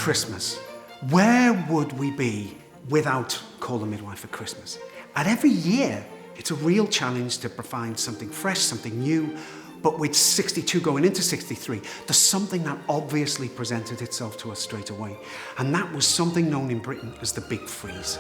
Christmas. Where would we be without Call the Midwife at Christmas? And every year, it's a real challenge to provide something fresh, something new. But with 62 going into 63, there's something that obviously presented itself to us straight away. And that was something known in Britain as the Big Freeze.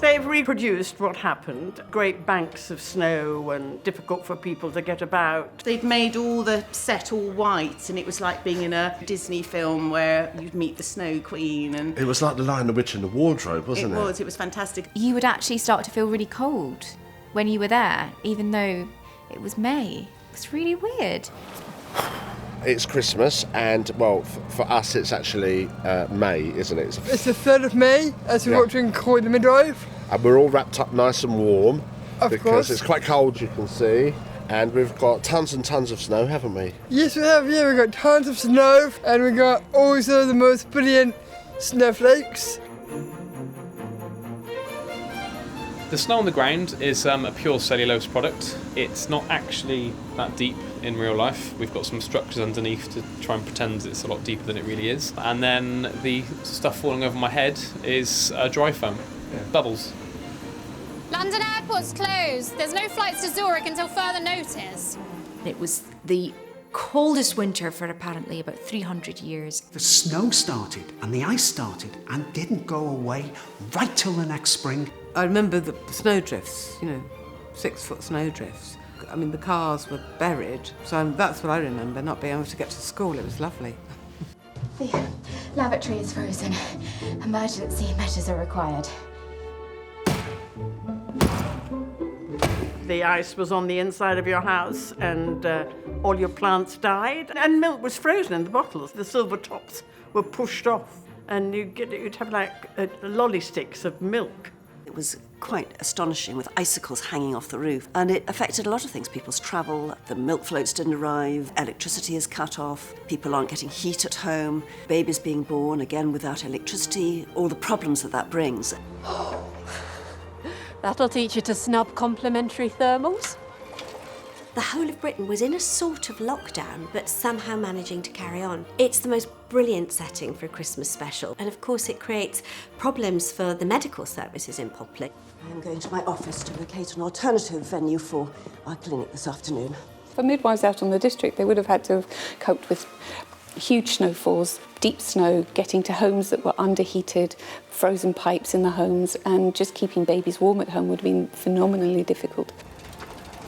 They've reproduced what happened. Great banks of snow and difficult for people to get about. They'd made all the set all white, and it was like being in a Disney film where you'd meet the Snow Queen. And it was like The Lion, the Witch and the Wardrobe, wasn't it? It was fantastic. You would actually start to feel really cold when you were there, even though it was May. It's really weird. It's Christmas, and, well, for us it's actually May, isn't it? It's the 3rd of May, as we're watching Call the Medwife. And we're all wrapped up nice and warm. Of course. It's quite cold, you can see. And we've got tons and tons of snow, haven't we? Yes, we have, yeah. We've got tons of snow, and we've got also the most brilliant snowflakes. The snow on the ground is a pure cellulose product. It's not actually that deep in real life. We've got some structures underneath to try and pretend it's a lot deeper than it really is. And then the stuff falling over my head is dry foam, bubbles. London airport's closed. There's no flights to Zurich until further notice. It was the coldest winter for apparently about 300 years. The snow started and the ice started and didn't go away right till the next spring. I remember the snowdrifts, 6-foot snowdrifts. I mean, the cars were buried, so that's what I remember, not being able to get to school. It was lovely. The lavatory is frozen. Emergency measures are required. The ice was on the inside of your house and all your plants died. And milk was frozen in the bottles. The silver tops were pushed off and you'd have like lolly sticks of milk. It was quite astonishing with icicles hanging off the roof, and it affected a lot of things. People's travel, the milk floats didn't arrive, electricity is cut off, people aren't getting heat at home, babies being born, again without electricity, all the problems that brings. That'll teach you to snub complimentary thermals. The whole of Britain was in a sort of lockdown, but somehow managing to carry on. It's the most brilliant setting for a Christmas special, and of course it creates problems for the medical services in public. I am going to my office to locate an alternative venue for our clinic this afternoon. For midwives out on the district, they would have had to have coped with huge snowfalls, deep snow, getting to homes that were underheated, frozen pipes in the homes, and just keeping babies warm at home would have been phenomenally difficult.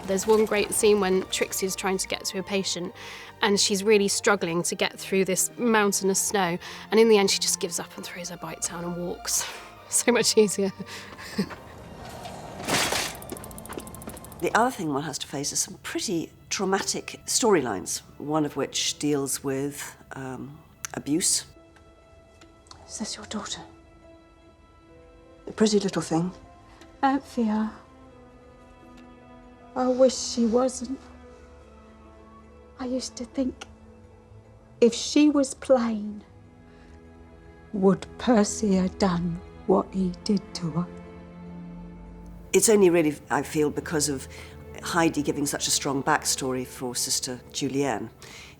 There's one great scene when Trixie's trying to get to a patient and she's really struggling to get through this mountain of snow, and in the end she just gives up and throws her bike down and walks. So much easier. The other thing one has to face is some pretty traumatic storylines, one of which deals with abuse. Is this your daughter? A pretty little thing. Anthea. I wish she wasn't. I used to think, if she was plain, would Percy have done what he did to her? It's only really, I feel, because of Heidi giving such a strong backstory for Sister Julienne,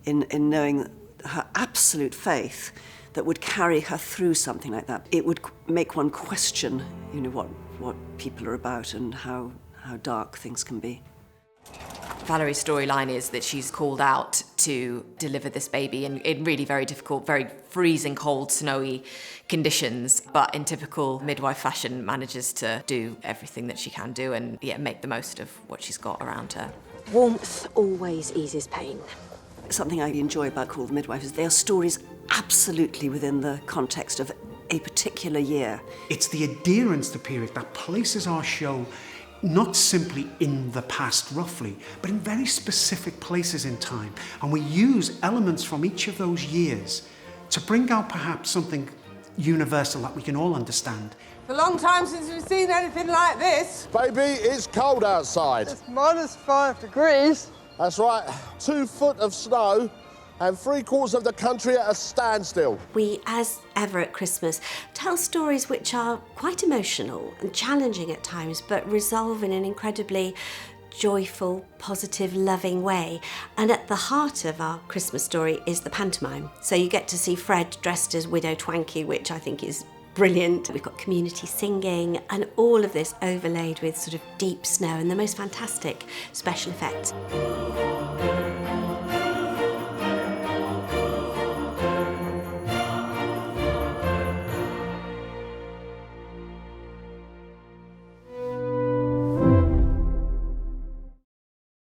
in knowing her absolute faith that would carry her through something like that. It would make one question, what people are about and how dark things can be. Valerie's storyline is that she's called out to deliver this baby in really very difficult, very freezing cold, snowy conditions, but in typical midwife fashion manages to do everything that she can do and make the most of what she's got around her. Warmth always eases pain. Something I enjoy about Call the Midwife is they are stories absolutely within the context of a particular year. It's the adherence to period that places our show not simply in the past roughly, but in very specific places in time. And we use elements from each of those years to bring out perhaps something universal that we can all understand. It's a long time since we've seen anything like this. Baby, it's cold outside. It's -5 degrees. That's right. 2 foot of snow and 3/4 of the country at a standstill. We, as ever at Christmas, tell stories which are quite emotional and challenging at times, but resolve in an incredibly joyful, positive, loving way. And at the heart of our Christmas story is the pantomime. So you get to see Fred dressed as Widow Twankey, which I think is brilliant. We've got community singing and all of this overlaid with sort of deep snow and the most fantastic special effects.